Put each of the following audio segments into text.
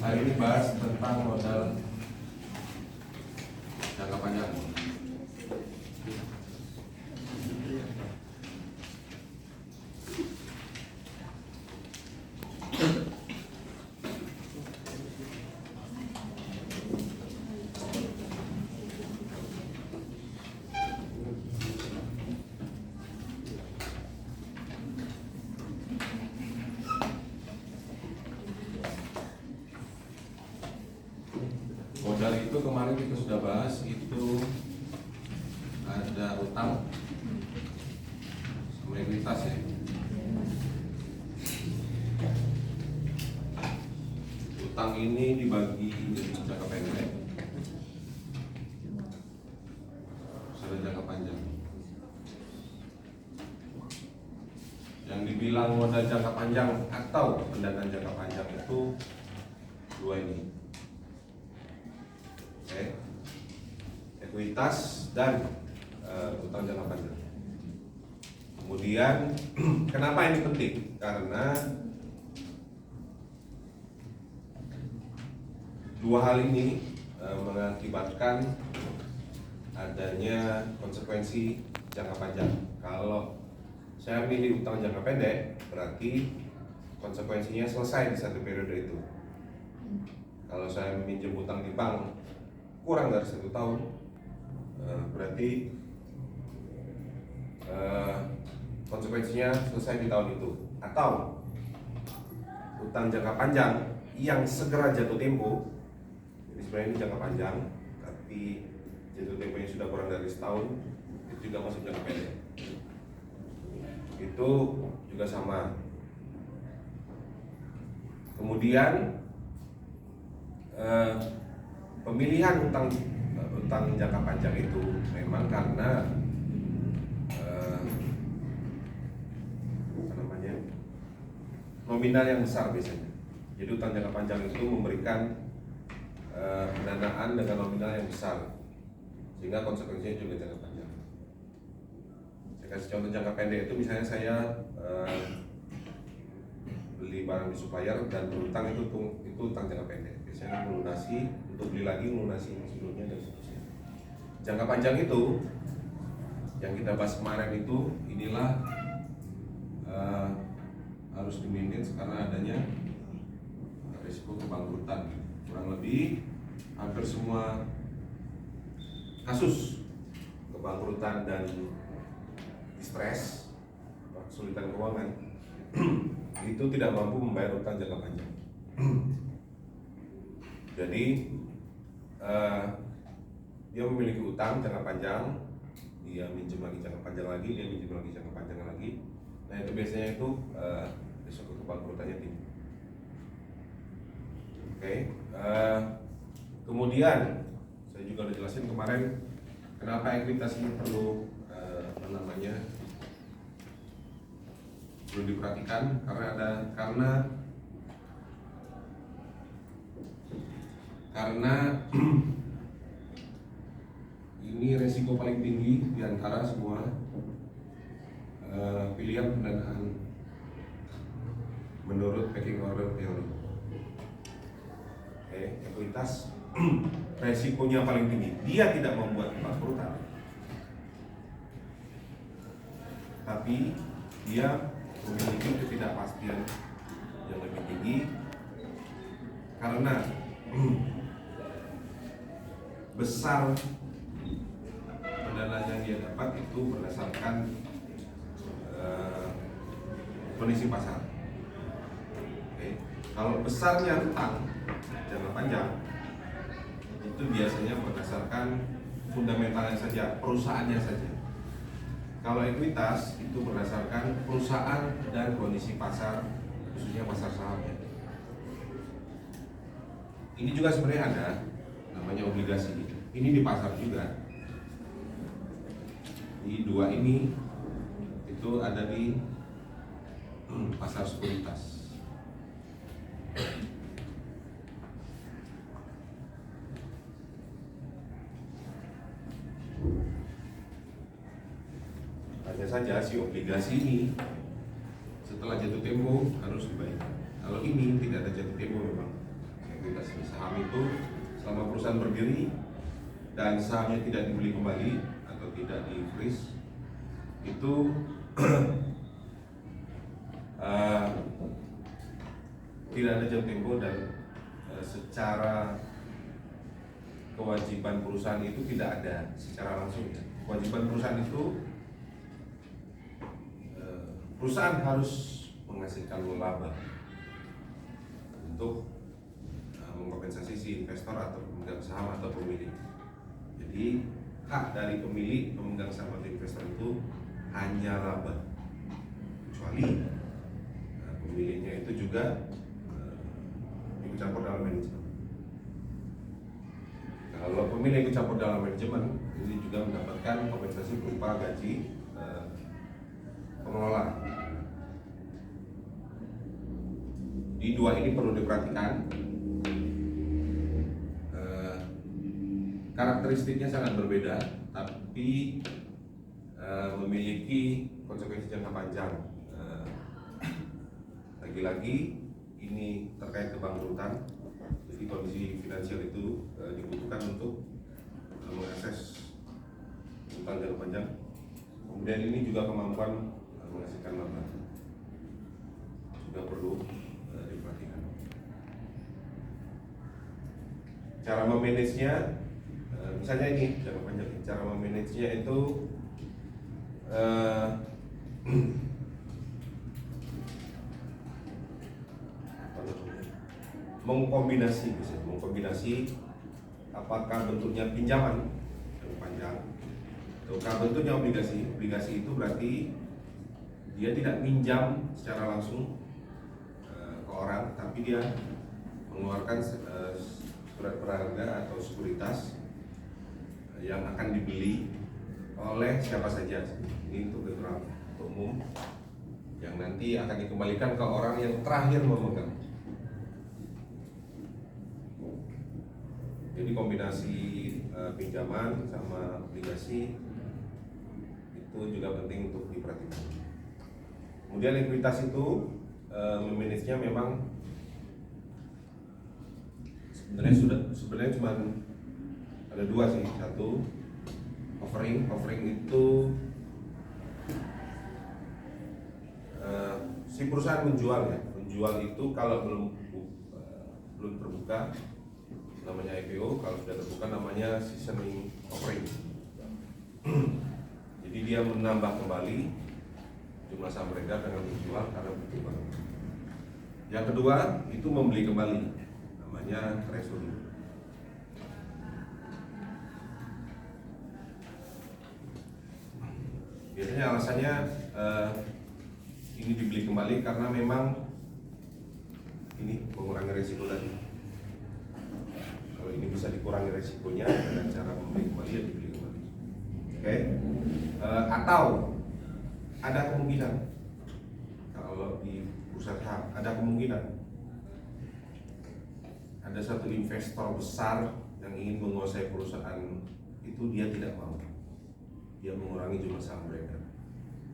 Hari ini bahas tentang modal jangka panjang. Modal itu kemarin kita sudah bahas, itu ada utang sama ekuitas ya. Utang ini dibagi jadi jangka pendek, ada jangka panjang. Yang dibilang modal jangka panjang atau pendanaan jangka panjang itu dua ini. Ekuitas dan utang jangka panjang. Kemudian kenapa ini penting? Karena dua hal ini mengakibatkan adanya konsekuensi jangka panjang. Kalau saya milih utang jangka pendek, berarti konsekuensinya selesai di satu periode itu. Kalau saya meminjam utang di bank kurang dari 1 tahun, berarti konsekuensinya selesai di tahun itu. Atau utang jangka panjang yang segera jatuh tempo, jadi sebenarnya ini jangka panjang tapi jatuh temponya sudah kurang dari setahun, itu juga masuk jangka pendek. Itu juga sama. Kemudian pemilihan utang jangka panjang itu memang karena nominal yang besar biasanya. Jadi utang jangka panjang itu memberikan pendanaan dengan nominal yang besar, sehingga konsekuensinya juga jangka panjang. Saya kasih contoh jangka pendek itu, misalnya saya beli barang di supplier dan berutang, itu utang jangka pendek. Biasanya melunasi, untuk beli lagi melunasi sebelumnya dan seterusnya. Jangka panjang itu yang kita bahas kemarin itu, inilah harus dimaintain karena adanya risiko kebangkrutan. Kurang lebih hampir semua kasus kebangkrutan dan stres, kesulitan keuangan itu tidak mampu membayar utang jangka panjang. Jadi dia memiliki utang jangka panjang, dia minjem lagi jangka panjang lagi, dia minjem lagi jangka panjang lagi. Nah itu biasanya itu risiko kebangkrutannya tinggi. Oke. Kemudian saya juga udah jelasin kemarin kenapa ekuitas ini perlu perlu diperhatikan, karena ini resiko paling tinggi di antara semua pilihan pendanaan menurut packing order theory. Ekuitas resikonya paling tinggi. Dia tidak membuat kebangkrutan, tapi dia memiliki ketidakpastian yang lebih tinggi karena besar pendanaan yang dia dapat itu berdasarkan kondisi pasar. Kalau besarnya utang jangka panjang itu biasanya berdasarkan fundamentalnya saja, perusahaannya saja. Kalau ekuitas itu berdasarkan perusahaan dan kondisi pasar, khususnya pasar sahamnya. Ini juga sebenarnya ada namanya obligasi. Ini di pasar juga. Di dua ini itu ada di pasar sekuritas. Hanya saja si obligasi ini setelah jatuh tempo harus dibayar. Kalau ini tidak ada jatuh tempo memang. ekuitas saham itu selama perusahaan berdiri dan sahamnya tidak dibeli kembali atau tidak di freeze itu tidak ada jam tempo dan secara kewajiban perusahaan itu tidak ada secara langsung ya. Kewajiban perusahaan itu perusahaan harus menghasilkan laba untuk mengkompensasi si investor atau pemegang saham atau pemilik. Jadi hak dari pemilik, pemegang saham atau investor itu hanya laba, kecuali pemiliknya itu juga ikut campur dalam manajemen. Kalau pemilik ikut campur dalam manajemen, ini juga mendapatkan kompensasi berupa gaji pengelola. Di dua ini perlu diperhatikan. Karakteristiknya sangat berbeda, tapi memiliki konsekuensi jangka panjang. Lagi-lagi ini terkait kebangkrutan, jadi kondisi finansial itu dibutuhkan untuk mengakses utang jangka panjang. Kemudian ini juga kemampuan menghasilkan laba juga perlu diperhatikan. Cara memanagenya, misalnya ini jangka panjang. Cara memanagenya itu mengkombinasi apakah bentuknya pinjaman yang panjang ataukah bentuknya obligasi. Obligasi itu berarti dia tidak minjam secara langsung ke orang, tapi dia mengeluarkan surat berharga atau sekuritas yang akan dibeli oleh siapa saja. Ini untuk general, untuk umum, yang nanti akan dikembalikan ke orang yang terakhir memegang. Jadi kombinasi pinjaman sama obligasi itu juga penting untuk diperhatikan. Kemudian likuiditas itu memanagenya memang sebenarnya cuma ada dua sih. Satu, offering itu si perusahaan menjual itu kalau belum terbuka namanya IPO, kalau sudah terbuka namanya seasoning offering. Jadi dia menambah kembali jumlah saham beredar dengan menjual karena butuh barang. Yang kedua itu membeli kembali, namanya treasury. Biasanya alasannya ini dibeli kembali karena memang ini mengurangi risiko tadi. Kalau ini bisa dikurangi risikonya dengan cara membeli kembali, ya dibeli kembali. Oke. Atau ada kemungkinan kalau di perusahaan saham ada kemungkinan ada satu investor besar yang ingin menguasai perusahaan itu, dia tidak mau, dia mengurangi jumlah saham beredar.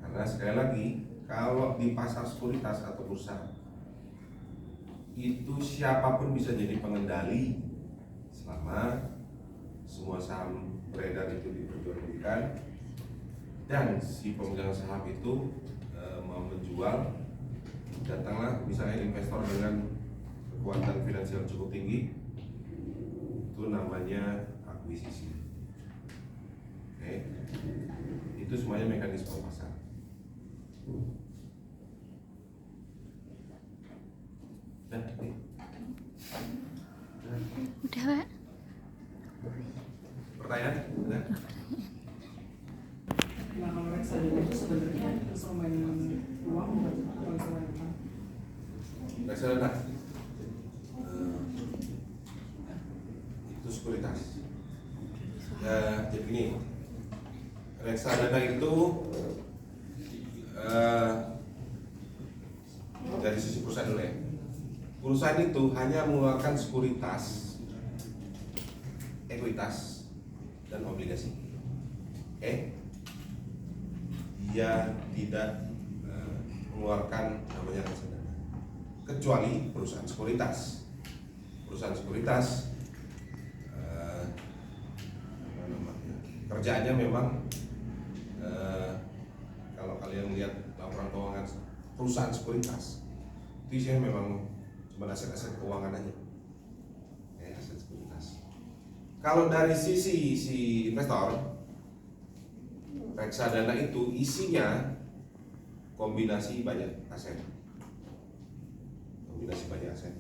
Karena sekali lagi, kalau di pasar sekuritas atau bursa itu siapapun bisa jadi pengendali selama semua saham beredar itu diperjualbelikan dan si pemegang saham itu mau menjual. Datanglah misalnya investor dengan kekuatan finansial cukup tinggi, itu namanya akuisisi. Oke. Itu semuanya mekanisme pasar. Udah, Pak. Pertanyaan? Ada? Nah, kalau reksadana itu sebenarnya instrumen uang atau instrumen apa? Reksadana itu sekuritas. Ya, jadi gini, reksadana itu dari sisi perusahaan dulu ya. Perusahaan itu hanya mengeluarkan sekuritas, ekuitas, dan obligasi. Oke? Dia tidak mengeluarkan namanya reksadana, kecuali perusahaan sekuritas. perusahaan sekuritas apa namanya, kerjaannya memang kalau kalian lihat laporan keuangan perusahaan sekuritas itu isinya memang cuma aset-aset keuangan aja, ya, aset sekuritas. Kalau dari sisi si investor, reksadana itu isinya kombinasi banyak aset. Kombinasi banyak aset.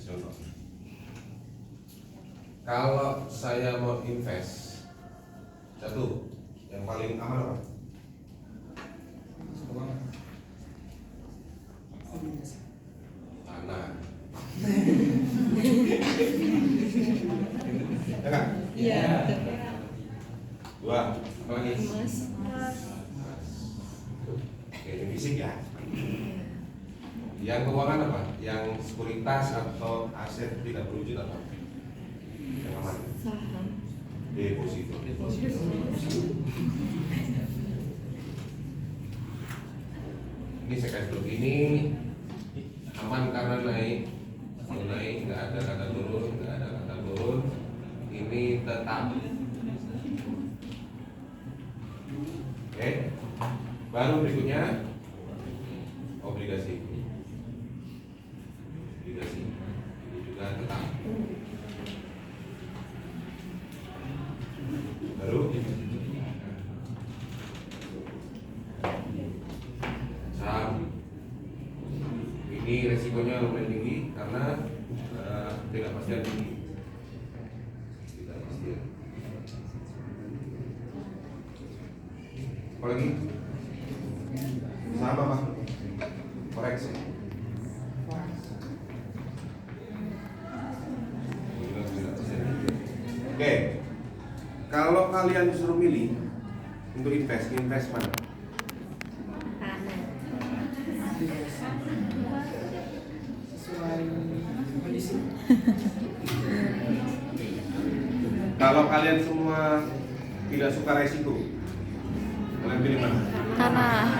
Contoh. Kalau saya mau invest, satu yang paling aman apa? Tanah. Ya kan? Iya. Dua, apa lagi? Emas. Oke, ini fisik ya. Yang keuangan apa? Yang sekuritas atau aset tidak berwujud apa? Yang aman? Saham. Deposito. Ini saya kasih dulu. Ini aman karena naik, nggak ada kata turun, ini tetap. Oke, baru berikutnya obligasi. Ini juga tetap. Baru saham. Ini resikonya lumayan tinggi karena tidak pastian tinggi. Tidak pastian. Apa lagi? Saham apa? Forex. Oke. Kalau kalian disuruh milih untuk invest mana? Tanah. Sesuai kondisi. Kalau kalian semua tidak suka resiko, kalian pilih mana? Tanah.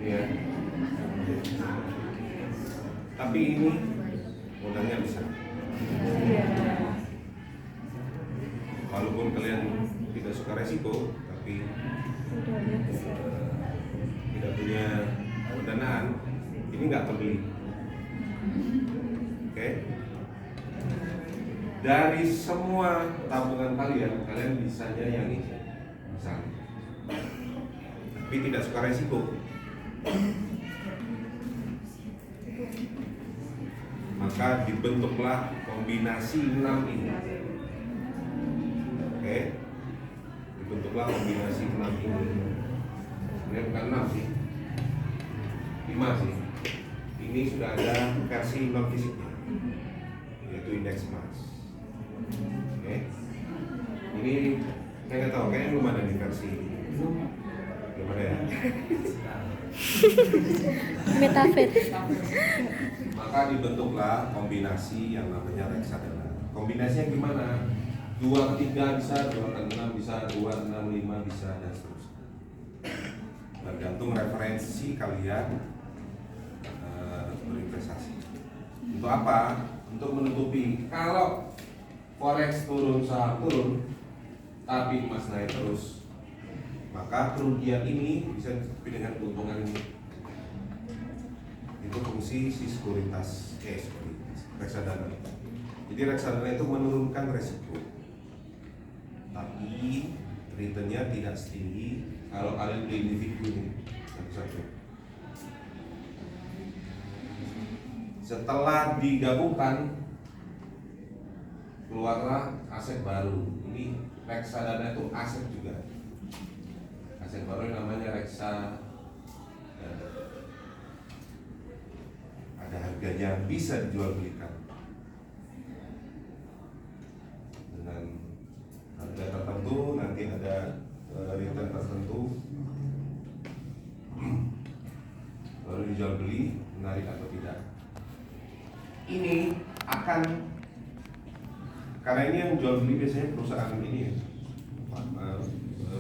Iya. Tapi ini modalnya besar. Walaupun kalian tidak suka resiko, tapi tidak punya pendanaan, ini nggak terbeli. Oke? Dari semua tabungan kalian bisanya yang ini, besar. Tapi tidak suka resiko. Maka dibentuklah kombinasi 6 ini. Oke, dibentuklah kombinasi 6 ini. Ini bukan 6 sih, 5 sih. Ini sudah ada versi non fisiknya, yaitu indeks emas. Oke, ini saya nggak tahu, kayaknya belum ada di versi. Belum ada ya. Metafit. Maka dibentuklah kombinasi yang namanya reksadana. Kombinasinya gimana? 2 ke 3 bisa, 2 ke 6 bisa, 2, 6, 5 bisa, dan seterusnya. Tergantung referensi kalian berinvestasi. Untuk apa? Untuk menutupi kalau forex turun, saham turun, tapi emas naik terus, maka kerugian ini bisa ditutupi dengan keuntungan ini. Itu fungsi si sekuritas, reksadana. Jadi reksadana itu menurunkan resiko, tapi returnnya tidak setinggi kalau kalian beli individu ini satu-satu. Setelah digabungkan, keluarlah aset baru. Ini reksadana itu aset juga. Aset baru yang namanya reksadana. Ada harganya, bisa dijual belikan dengan harga tertentu, nanti ada return tertentu, baru dijual beli, menarik atau tidak. Ini akan, karena ini yang jual beli biasanya perusahaan ini ya,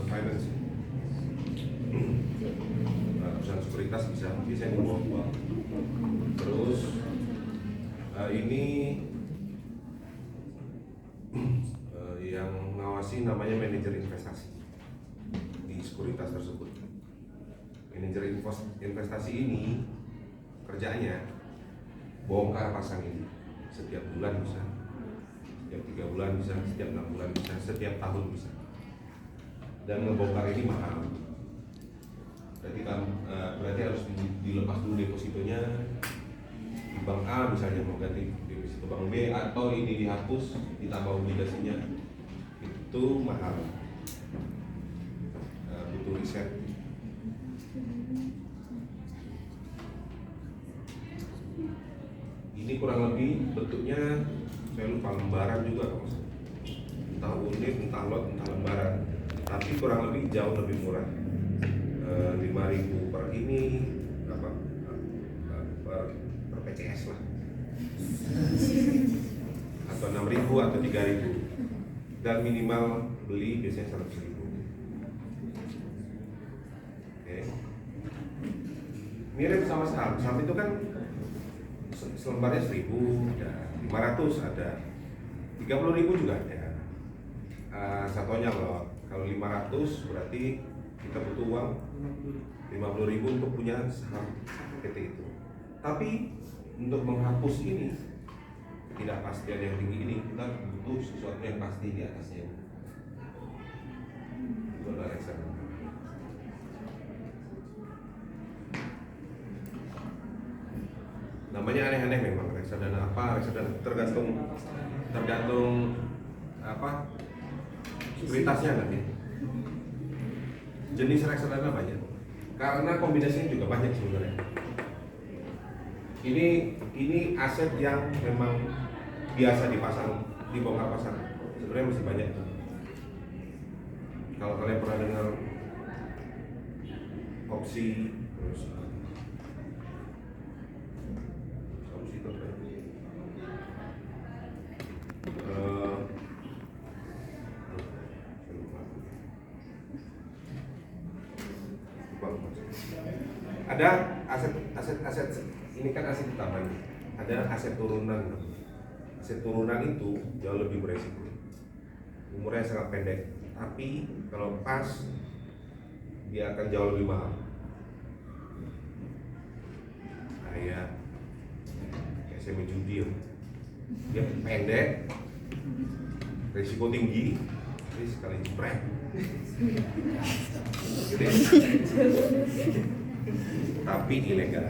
finance. sekuritas bisa, biasanya di bawah uang. Terus ini yang ngawasi namanya manajer investasi di sekuritas tersebut. Manajer investasi ini kerjanya bongkar pasang ini setiap bulan bisa, setiap 3 bulan bisa, setiap 6 bulan bisa, setiap tahun bisa. Dan ngebongkar ini mahal. Berarti harus dilepas dulu depositonya di bank A misalnya, mau ganti deposito bank B, atau ini dihapus ditambah obligasinya, itu mahal. Butuh riset. Ini kurang lebih bentuknya saya lupa, lembaran juga, entah unit, entah lot, entah lembaran, tapi kurang lebih jauh lebih murah. 5.000 per ini per PCS lah, atau 6.000 atau 3.000, dan minimal beli biasanya 100.000. Oke. Mirip sama saham. Saham itu kan selembarnya 1.000, ada 500, ada 30.000 juga ada. Satunya loh, kalau 500 berarti kita butuh uang 50.000 untuk punya saham PT itu. Tapi untuk menghapus ini ketidakpastian yang tinggi ini, kita butuh sesuatu yang pasti di atasnya. Itu adalah reksadana. Namanya aneh-aneh memang, reksadana apa, reksadana tergantung apa sekuritasnya nanti. Jenis reksadana banyak, karena kombinasinya juga banyak sebenarnya. Ini aset yang memang biasa dipasang, dibongkar pasang. Sebenarnya masih banyak. Kalau kalian pernah dengar opsi, terus opsi itu apa? Ada aset ini kan aset utama, ada aset turunan. Aset turunan itu jauh lebih beresiko, umurnya sangat pendek, tapi kalau pas dia akan jauh lebih mahal. Kayak semi judi, dia pendek, risiko tinggi, jadi sekali jepret gitu ya. Tapi ilegal.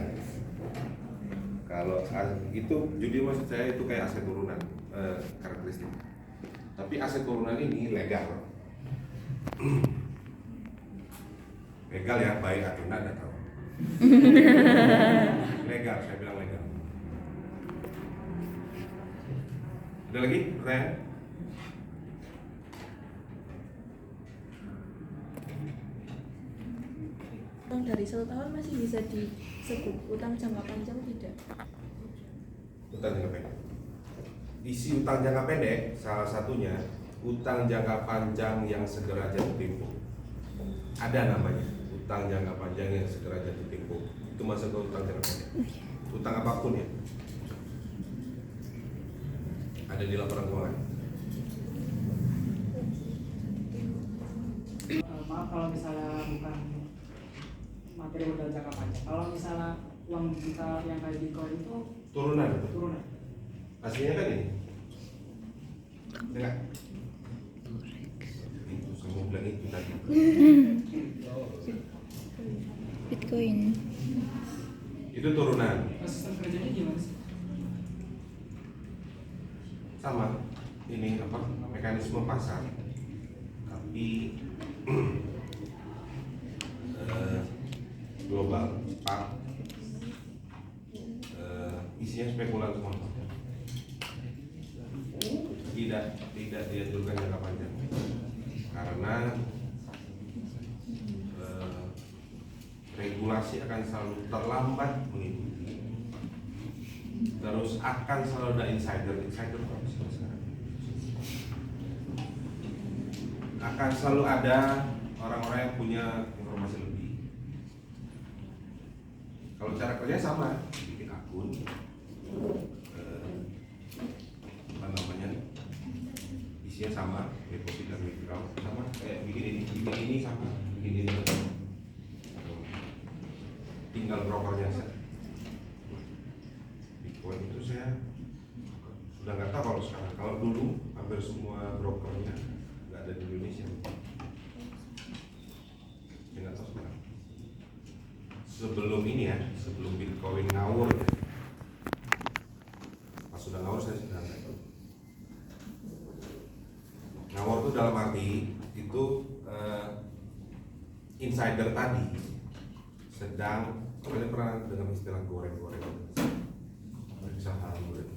Kalau itu judi, maksud saya itu kayak aset turunan, karakteristik. Tapi aset turunan ini legal. Legal ya, baik atau enggak tahu. Legal, saya bilang legal. Ada lagi pertanyaan? Utang dari 1 tahun masih bisa disebut utang jangka panjang tidak? Utang jangka pendek. Isi utang jangka pendek salah satunya utang jangka panjang yang segera jatuh tempo. Ada namanya utang jangka panjang yang segera jatuh tempo. Itu masuk ke utang jangka pendek. Utang apapun ya. Ada di laporan keuangan. Maaf kalau misalnya bukan materi modal jangka panjang. Kalau misalnya uang kita yang kayak Bitcoin itu Turunan. Aslinya kan ini. Enggak. Itu saya bilang itu tadi. Bitcoin. Itu turunan. sistem kerjanya gimana sih? Sama. Ini apa? Mekanisme pasar. Tapi global, cepat, isinya spekulan semua. Tidak dianjurkan jangka panjang karena regulasi akan selalu terlambat mengikuti, terus akan selalu ada insider akan selalu ada orang-orang yang punya informasi lebih. Kalau cara kerja sama, bikin akun, apa namanya, isinya sama, deposit dan withdraw sama, kayak bikin ini sama, bikin ini. Tinggal brokernya saja. Bitcoin itu saya sudah nggak tahu kalau sekarang. Kalau dulu hampir semua brokernya nggak ada di Indonesia. Saya nggak tahu sekarang. Sebelum ini ya, sebelum Bitcoin ngawur ya. Pas sudah ngawur saya sudah nggak tahu. Ngawur itu dalam arti itu insider tadi sedang, kalian pernah dengar istilah goreng-goreng? Saham goreng.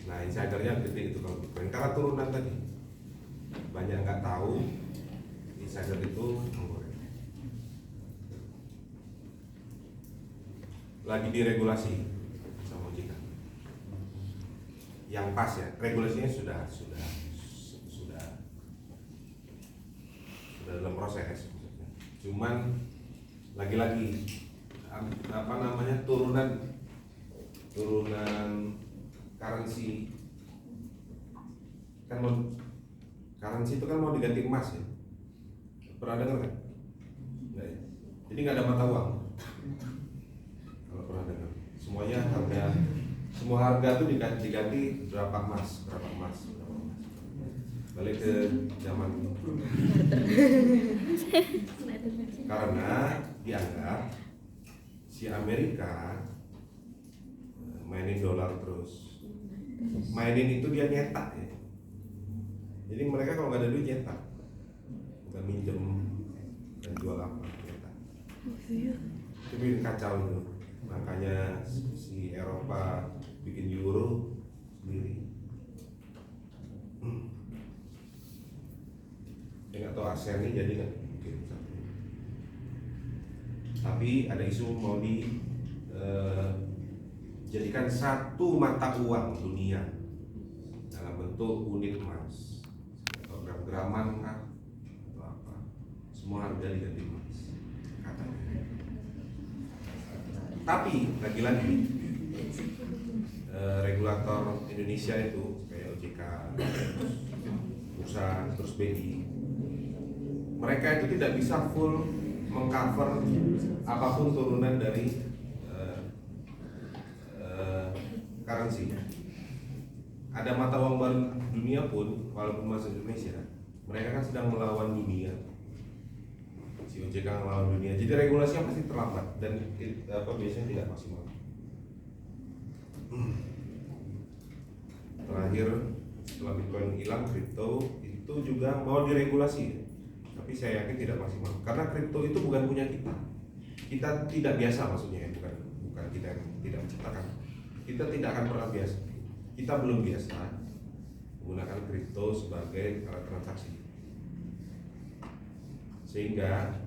Nah, insidernya gede itu kalau Bitcoin karena turunan tadi. Banyak nggak tahu insider itu menggoreng. Lagi diregulasi sama OJK. Yang pas ya, regulasinya sudah dalam proses. Cuman lagi-lagi apa namanya turunan currency kan currency itu kan mau diganti emas ya, pernah dengar kan? Nggak ya? Jadi nggak ada mata uang kalau pernah dengar. Semua harga tuh diganti berapa emas. Balik ke zaman karena dianggap si Amerika mainin dolar terus, mainin itu dia nyetak ya. Jadi mereka kalau nggak ada duit nyetak, bukan minjem dan jual apa, nyetak. Itu bikin kacau itu. Makanya si Eropa bikin euro sendiri. Saya nggak tahu ASEAN ini jadi nggak mungkin. Tapi ada isu mau jadikan satu mata uang dunia dalam bentuk unit emas atau gram-graman atau apa, semua harga diganti emas katanya. Tapi lagi-lagi regulator Indonesia itu kayak OJK, Bursa, terus BI, mereka itu tidak bisa full mengcover apapun turunan dari currency. Ada mata uang baru dunia pun, walaupun masuk Indonesia, mereka kan sedang melawan dunia. Si OJK melawan dunia, jadi regulasinya pasti terlambat dan biasanya tidak maksimal. Terakhir, setelah Bitcoin hilang, kripto itu juga mau diregulasi, tapi saya yakin tidak maksimal karena kripto itu bukan punya kita. Kita tidak biasa, maksudnya bukan kita yang tidak menciptakan. Kita tidak akan pernah biasa. Kita belum biasa menggunakan kripto sebagai alat transaksi. Sehingga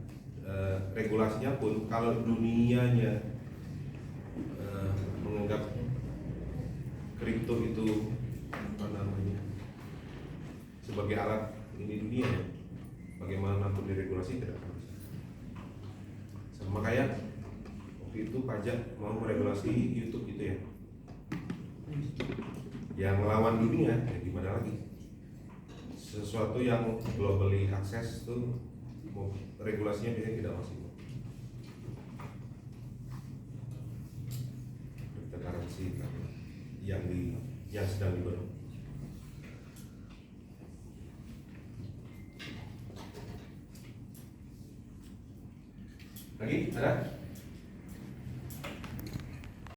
regulasinya pun kalau dunianya menganggap kripto itu apa namanya sebagai alat ini dunia, bagaimanapun diregulasi tidak akan bisa. Sama kayak waktu itu pajak mau meregulasi YouTube gitu ya. Yang melawan dunia, ya gimana lagi? Sesuatu yang globally akses itu regulasinya biasanya tidak maksimal. Cryptocurrency yang sedang dibangun. Lagi ada?